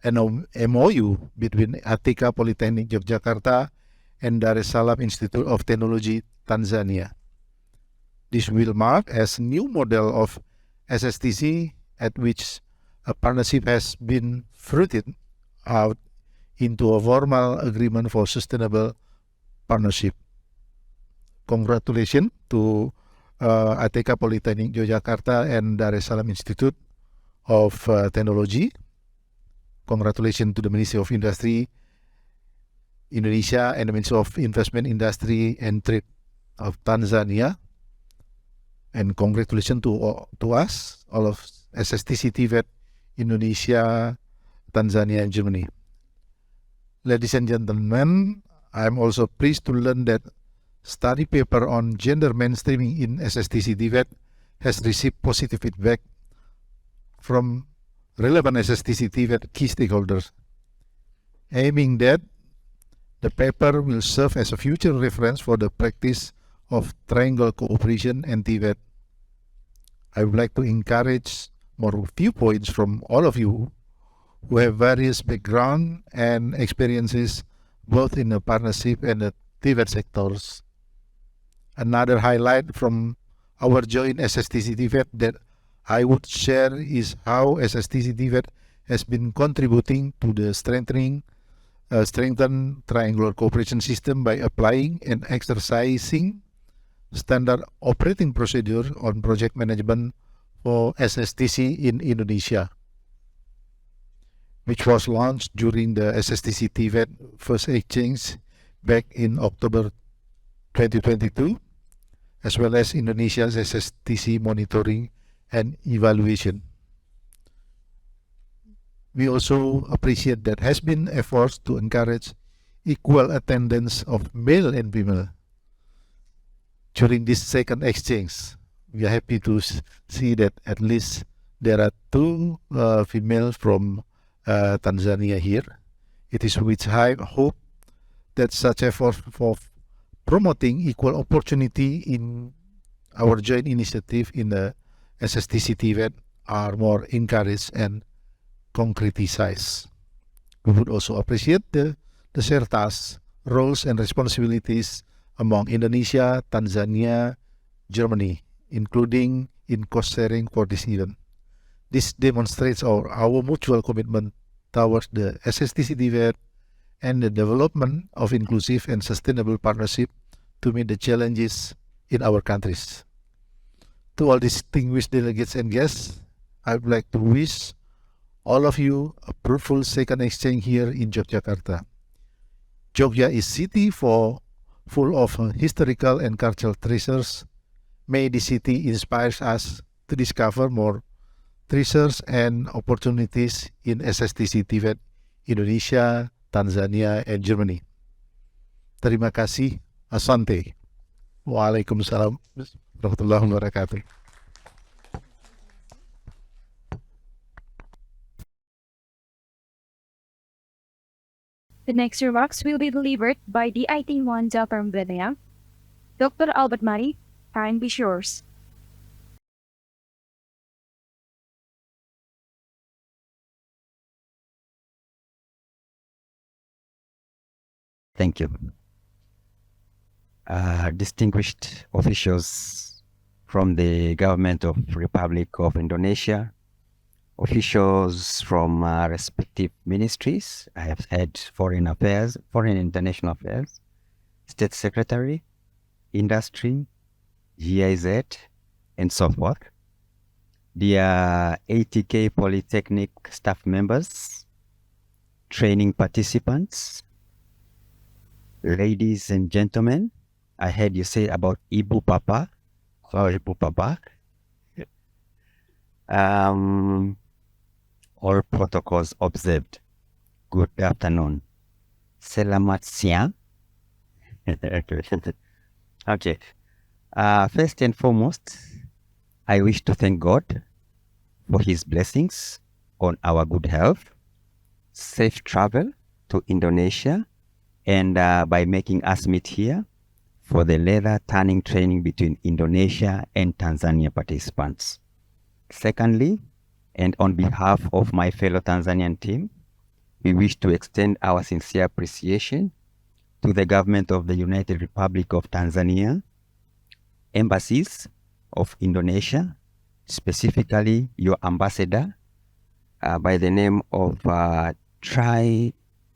an MOU between Atika Polytechnic Yogyakarta and Dar es Salaam Institute of Technology, Tanzania. This will mark as new model of SSTC at which a partnership has been fruited out into a formal agreement for sustainable partnership. Congratulations to Atika Polytechnic Yogyakarta and Dar es Salaam Institute of Technology. Congratulations to the Ministry of Industry Indonesia and the Ministry of Investment, Industry, and Trade of Tanzania. And congratulations to us, all of SSTC TVET Indonesia, Tanzania, and Germany. Ladies and gentlemen, I'm also pleased to learn that study paper on gender mainstreaming in SSTC TVET has received positive feedback from relevant SSTC TVET key stakeholders, aiming that The paper will serve as a future reference for the practice of triangle cooperation and TVET. I would like to encourage more viewpoints from all of you who have various background and experiences both in the partnership and the TVET sectors. Another highlight from our joint SSTC TVET that I would share is how SSTC TVET has been contributing to the strengthened triangular cooperation system by applying and exercising standard operating procedure on project management for SSTC in Indonesia, which was launched during the SSTC TVET first exchange back in October 2022, as well as Indonesia's SSTC monitoring and evaluation. We also appreciate that has been efforts to encourage equal attendance of male and female during this second exchange. We are happy to see that at least there are two females from Tanzania here. It is with high hope that such efforts for promoting equal opportunity in our joint initiative in the SSTC TVET are more encouraged and concretized. We would also appreciate the shared tasks, roles, and responsibilities among Indonesia, Tanzania, Germany, including in cost sharing for this event. This demonstrates our mutual commitment towards the SSTC TVET and the development of inclusive and sustainable partnership to meet the challenges in our countries. To all distinguished delegates and guests, I would like to wish all of you a fruitful second exchange here in Yogyakarta. Jogja is city full of historical and cultural treasures. May the city inspires us to discover more treasures and opportunities in SSTC TVET Indonesia, Tanzania, and Germany. Terima kasih. Asante. Waalaikumsalam warahmatullahi wabarakatuh. The next remarks will be delivered by the IT1 from Vietnam. Dr. Albert Mari, time is yours. Thank you. Distinguished officials from the government of Republic of Indonesia, officials from respective ministries. I have had foreign affairs, foreign international affairs, state secretary, industry, GIZ, and so forth. Dear ATK Polytechnic staff members, training participants, ladies and gentlemen, I heard you say about Ibu Papa. So Ibu Papa. All protocols observed. Good afternoon. Selamat siang. Okay. First and foremost, I wish to thank God for His blessings on our good health, safe travel to Indonesia, and by making us meet here for the leather tanning training between Indonesia and Tanzania participants. Secondly, and on behalf of my fellow Tanzanian team, we wish to extend our sincere appreciation to the government of the United Republic of Tanzania, embassies of Indonesia, specifically your ambassador by the name of Tri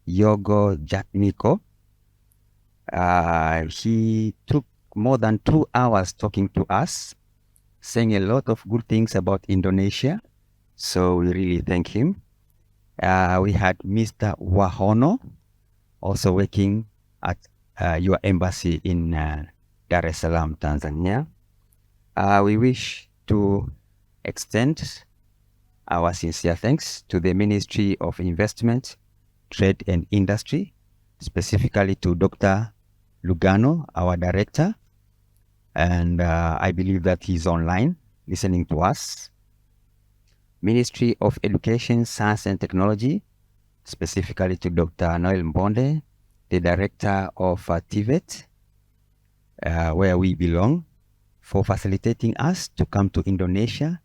Yogo Jatmiko. He took more than 2 hours talking to us, saying a lot of good things about Indonesia. So we really thank him. We had Mr. Wahono, also working at your embassy in Dar es Salaam, Tanzania. We wish to extend our sincere thanks to the Ministry of Investment, Trade and Industry, specifically to Dr. Lugano, our director. And I believe that he's online listening to us. Ministry of Education, Science and Technology, specifically to Dr. Noel Mbonde, the director of TVET, where we belong, for facilitating us to come to Indonesia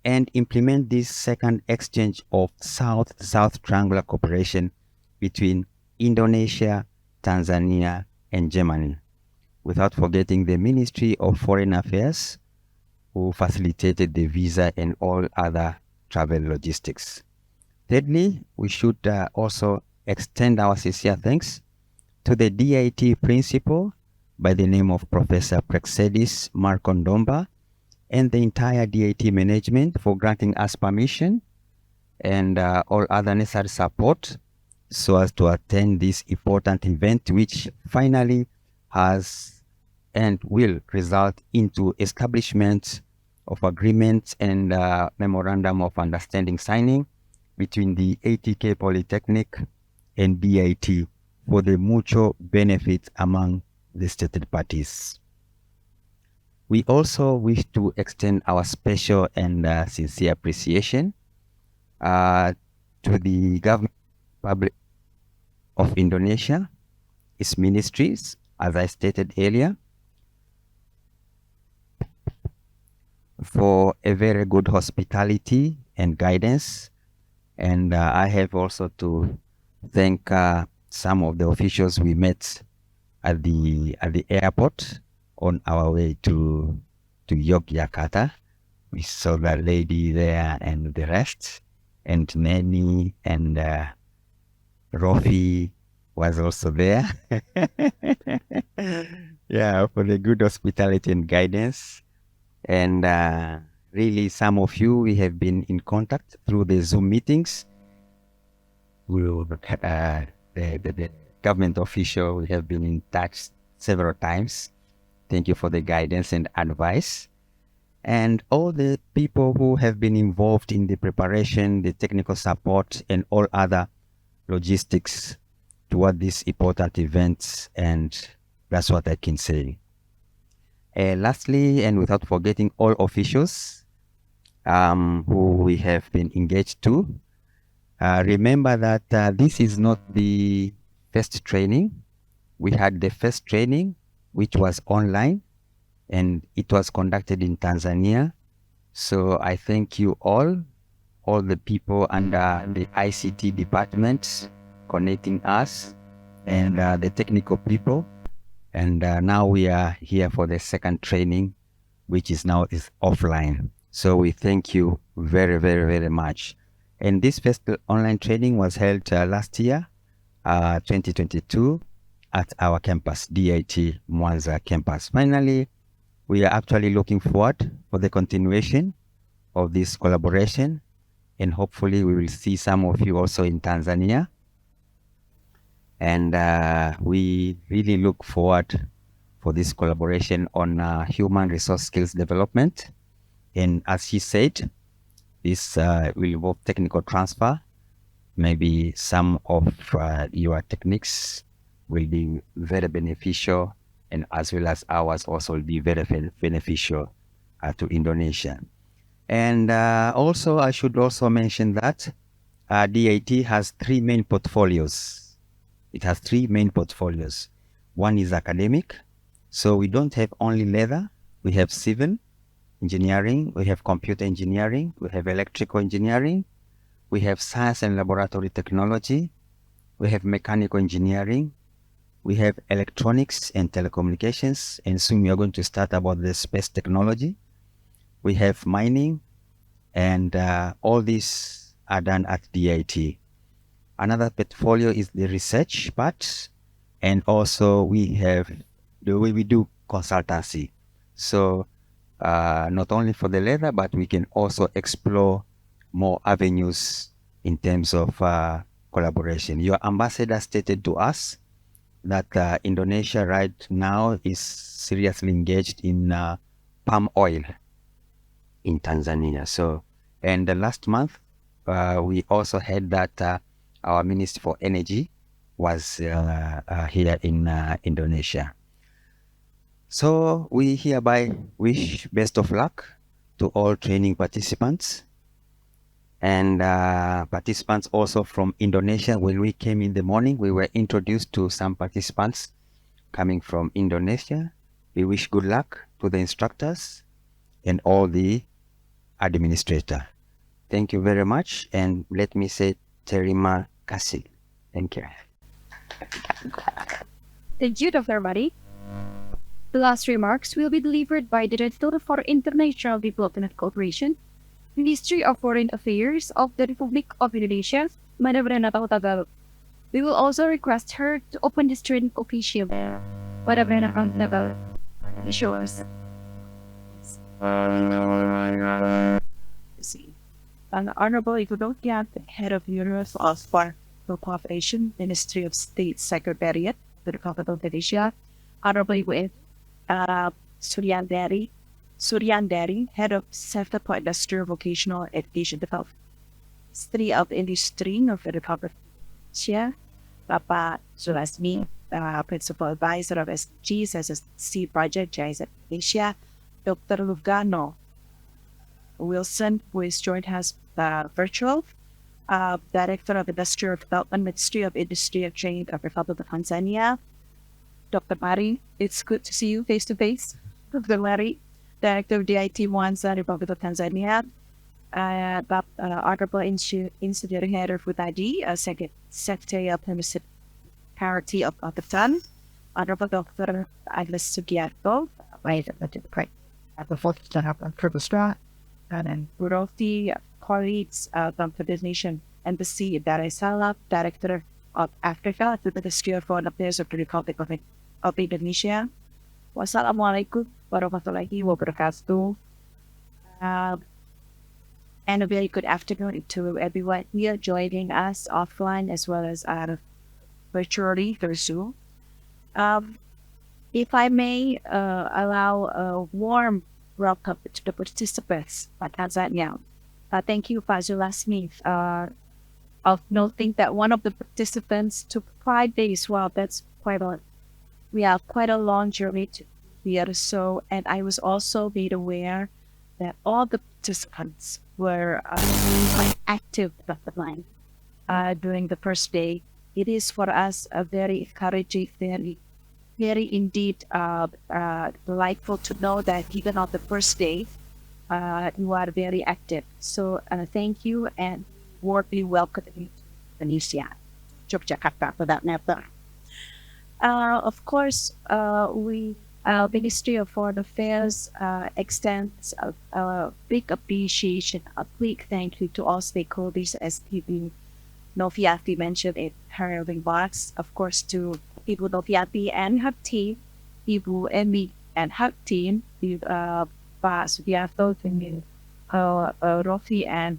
and implement this second exchange of South-South triangular cooperation between Indonesia, Tanzania, and Germany, without forgetting the Ministry of Foreign Affairs, who facilitated the visa and all other travel logistics. Thirdly, we should also extend our sincere thanks to the DIT principal by the name of Professor Praxedis Markondomba and the entire DIT management for granting us permission and all other necessary support so as to attend this important event, which finally has and will result into establishment of agreements and memorandum of understanding signing between the ATK Polytechnic and DIT for the mutual benefit among the stated parties. We also wish to extend our special and sincere appreciation to the government public of Indonesia, its ministries, as I stated earlier, for a very good hospitality and guidance. And I have also to thank some of the officials we met at the airport on our way to Yogyakarta. We saw that lady there and the rest, and Nani and Rofi was also there. Yeah, for the good hospitality and guidance. And really, some of you, we have been in contact through the Zoom meetings. The government official, we have been in touch several times. Thank you for the guidance and advice. And all the people who have been involved in the preparation, the technical support, and all other logistics toward these important events. And that's what I can say. Lastly, and without forgetting all officials who we have been engaged to, remember that this is not the first training. We had the first training, which was online, and it was conducted in Tanzania. So I thank you all the people under the ICT departments connecting us, and the technical people. And now we are here for the second training, which is offline. So we thank you very, very, very much. And this first online training was held last year, 2022, at our campus, DIT Mwanza campus. Finally, we are actually looking forward for the continuation of this collaboration, and hopefully we will see some of you also in Tanzania. And we really look forward for this collaboration on human resource skills development. And as he said, this will involve technical transfer. Maybe some of your techniques will be very beneficial, and as well as ours also will be very beneficial to Indonesia. And also, I should also mention that DIT has three main portfolios. It has three main portfolios. One is academic. So we don't have only leather. We have civil engineering. We have computer engineering. We have electrical engineering. We have science and laboratory technology. We have mechanical engineering. We have electronics and telecommunications. And soon we are going to start about the space technology. We have mining. And all these are done at DIT. Another portfolio is the research part, and also we have the way we do consultancy. So not only for the leather, but we can also explore more avenues in terms of collaboration. Your ambassador stated to us that Indonesia right now is seriously engaged in palm oil in Tanzania. So, and the last month, we also had that our Minister for Energy was here in Indonesia. So we hereby wish best of luck to all training participants. and participants also from Indonesia. When we came in the morning, we were introduced to some participants coming from Indonesia. We wish good luck to the instructors and all the administrator. Thank you very much, and let me say terima kasih. Thank you. Thank you, Dr. Mari. The last remarks will be delivered by the Director for International Development Cooperation, Ministry of Foreign Affairs of the Republic of Indonesia, Madam Renata Hutagalung. We will also request her to open this training officially. Madam Renata Hutagalung, the show us. Honorable Ibu Dr. Head of Bureau of Foreign Cooperation, Ministry of State Secretariat, the Republic of Indonesia, Honorable Ibu Suryandari, Head of Center for Industrial Vocational Education Development, Ministry of Industry of the Republic of Indonesia, Bapak Zulasmi, Principal Advisor of SDGs, SSTC Project, GIZ Asia, Dr. Lugano Wilson, who is joined us virtual, Director of Industrial Development, Ministry of Industry and Trade of Republic of Tanzania. Dr. Mari, it's good to see you face to face. Dr. Mari, Director of DIT Mwanza, Republic of Tanzania. Honorable Engineer Header Futadi, Secretary of Municipality of Pakistan. Honorable Dr. Agnes Sugiarto, and Buroti, colleagues from the Indonesian Embassy in Dar es Salaam, Director of Africa to the Ministry of Foreign Affairs of the Republic of Indonesia. Wassalamualaikum warahmatullahi wabarakatuh. And a very good afternoon to everyone here joining us offline as well as virtually through Zoom. If I may allow a warm welcome to the participants by Tanzania. Thank you, Pak Zulasmi, of noting that one of the participants took 5 days. Wow, that's quite a long journey to here. So, and I was also made aware that all the participants were quite active at the line during the first day. It is for us a very encouraging, very indeed delightful to know that even on the first day, you are very active. So thank you and warmly welcome you to Indonesia, Yogyakarta for that matter. Of course, we Ministry of Foreign Affairs extends a big appreciation, a big thank you to all stakeholders, as Ibu Noviati mentioned in her remarks. Of course, to Ibu Noviati and her team, Ibu Emi and her team, Pak Sugiarto, Rofi and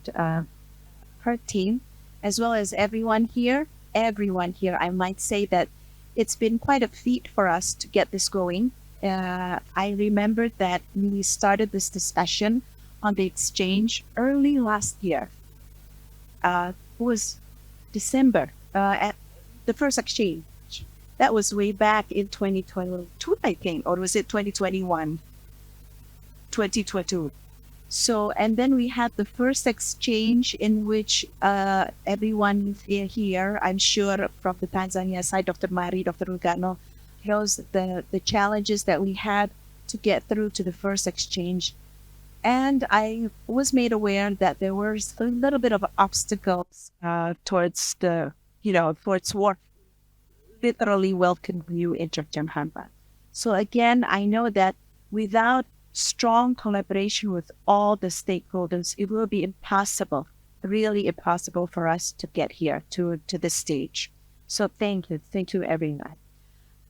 her team, as well as everyone here. I might say that it's been quite a feat for us to get this going. I remember that we started this discussion on the exchange early last year. It was December at the first exchange. That was way back in 2022, I think, or was it 2021? 2022. So, and then we had the first exchange in which everyone here, I'm sure from the Tanzania side, Dr. Mari, Dr. Lugano, knows the challenges that we had to get through to the first exchange. And I was made aware that there was a little bit of obstacles towards what literally welcomed you into Jamhamba. So again, I know that without strong collaboration with all the stakeholders, it will be impossible, really impossible for us to get here to this stage. So thank you everyone.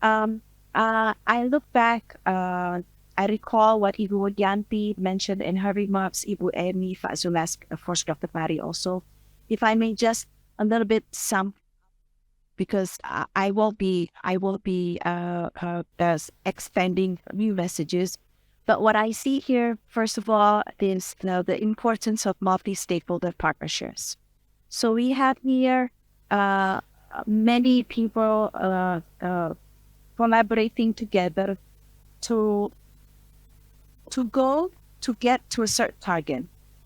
I look back, I recall what Ibu Yanti mentioned in her remarks, Ibu Emi, Pak Zulas, of course, Dr. Mari also. If I may just a little bit because I will be expanding new messages. But what I see here, first of all, is the importance of multi-stakeholder partnerships. So we have here many people collaborating together to get to a certain target.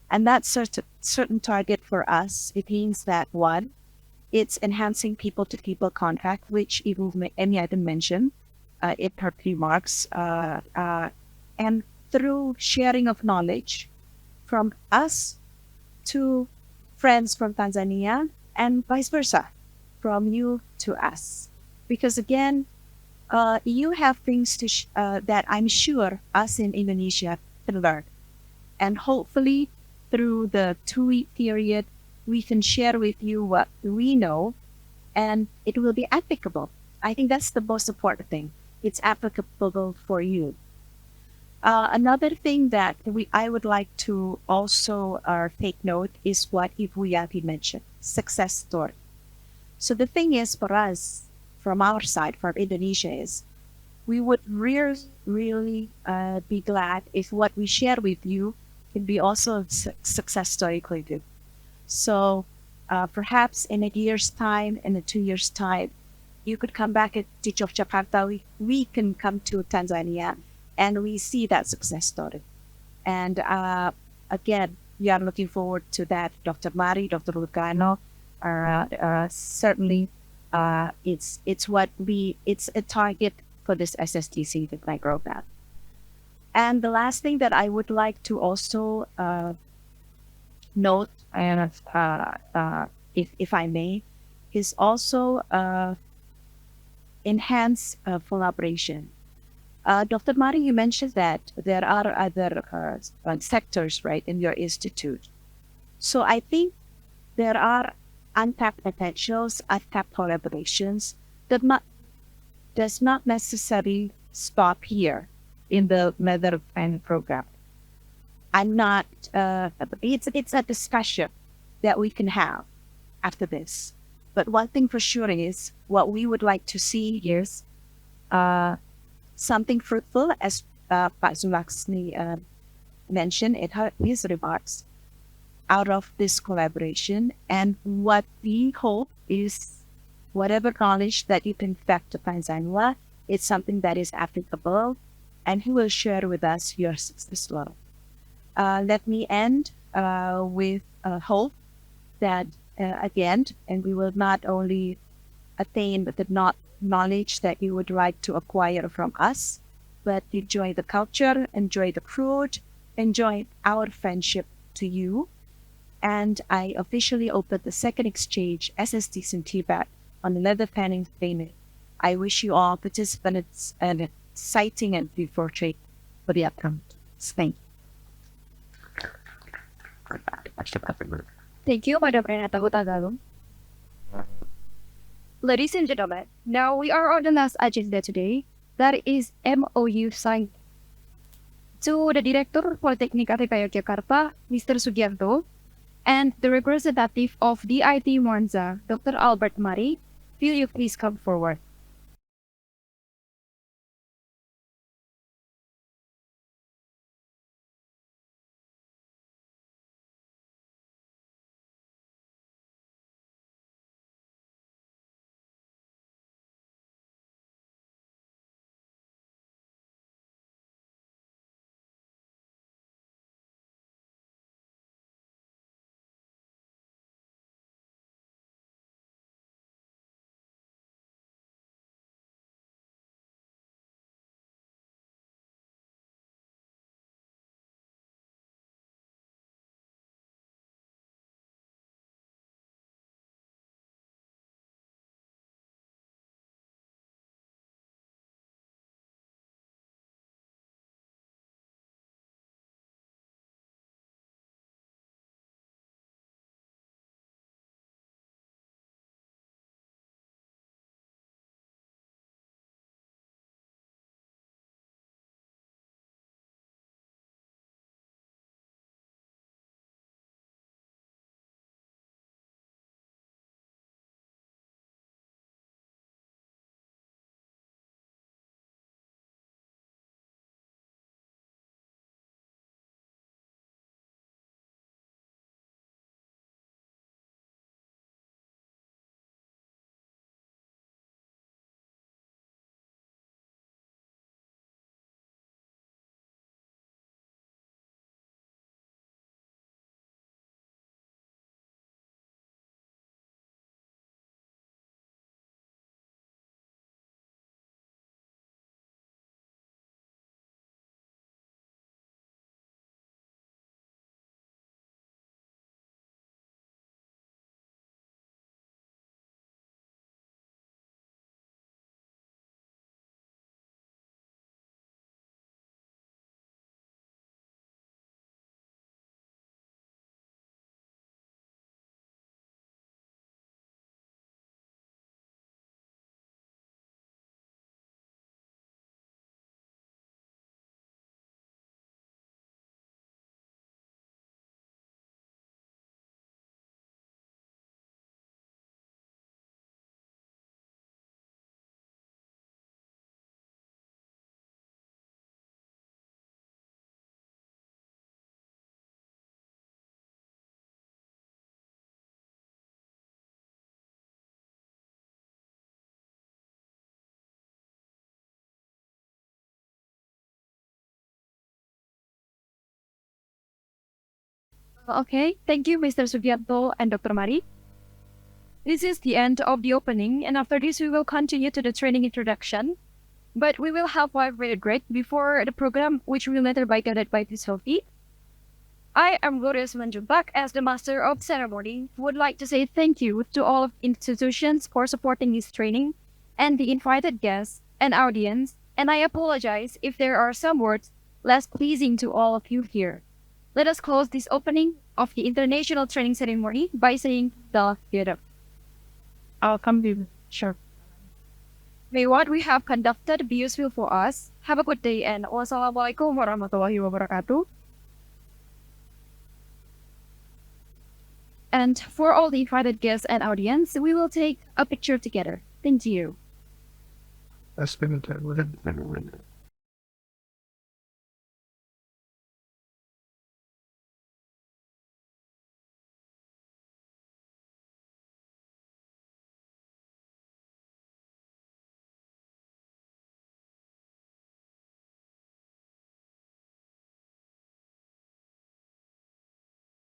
And that certain target for us, it means that one, it's enhancing people-to-people contact, which even Emmy I didn't mention in her remarks, and through sharing of knowledge from us to friends from Tanzania and vice versa, from you to us. Because again, you have things that I'm sure us in Indonesia can learn. And hopefully, through the 2-week period, we can share with you what we know and it will be applicable. I think that's the most important thing. It's applicable for you. Another thing that I would like to also take note is what Ibu mentioned, success story. So the thing is for us, from our side, from Indonesia, is we would really be glad if what we share with you can be also a success story for you. So perhaps in a year's time, in a 2 years' time, you could come back to Yogyakarta. We can come to Tanzania and we see that success story. And again, we are looking forward to that. Dr. Mari, Dr. Lucano, certainly it's a target for this SSTC that I wrote that. And the last thing that I would like to also note, and if I may, is also enhance collaboration. Dr. Mari, you mentioned that there are other sectors, right, in your institute. So I think there are untapped potentials, untapped collaborations that does not necessarily stop here in the Mother Planning program. I'm not, it's a discussion that we can have after this. But one thing for sure is what we would like to see is something fruitful, as Pak Zulaksni mentioned in his remarks, out of this collaboration. And what we hope is whatever knowledge that you can pack to Tanzania, it's something that is applicable, and he will share with us your success story. Let me end with hope that, again, and we will not only attain the knowledge that you would like to acquire from us, but enjoy the culture, enjoy the food, enjoy our friendship to you. And I officially opened the second exchange, SSTC in Tibet, on the leather panning training. I wish you all participants an exciting and beautiful trip for the upcoming. Thank you. Thank you, Madam Renata Hutagalung. Ladies and gentlemen, now we are on the last agenda today. That is MOU signed to the Director Polytechnic Yogyakarta, Mr. Sugianto, and the representative of DIT Monza, Dr. Albert Mari. Will you please come forward? Okay, thank you, Mr. Sugianto and Dr. Mari. This is the end of the opening, and after this, we will continue to the training introduction. But we will have 5-minute break before the program, which will later be guided by Ms. Sophie. I am Glorious Manjumbak, as the Master of Ceremony, would like to say thank you to all of institutions for supporting this training, and the invited guests and audience, and I apologize if there are some words less pleasing to all of you here. Let us close this opening of the International Training Ceremony by saying the get up. I'll come to sure. May what we have conducted be useful for us. Have a good day and wassalamualaikum warahmatullahi wabarakatuh. And for all the invited guests and audience, we will take a picture together. Thank you. That's been a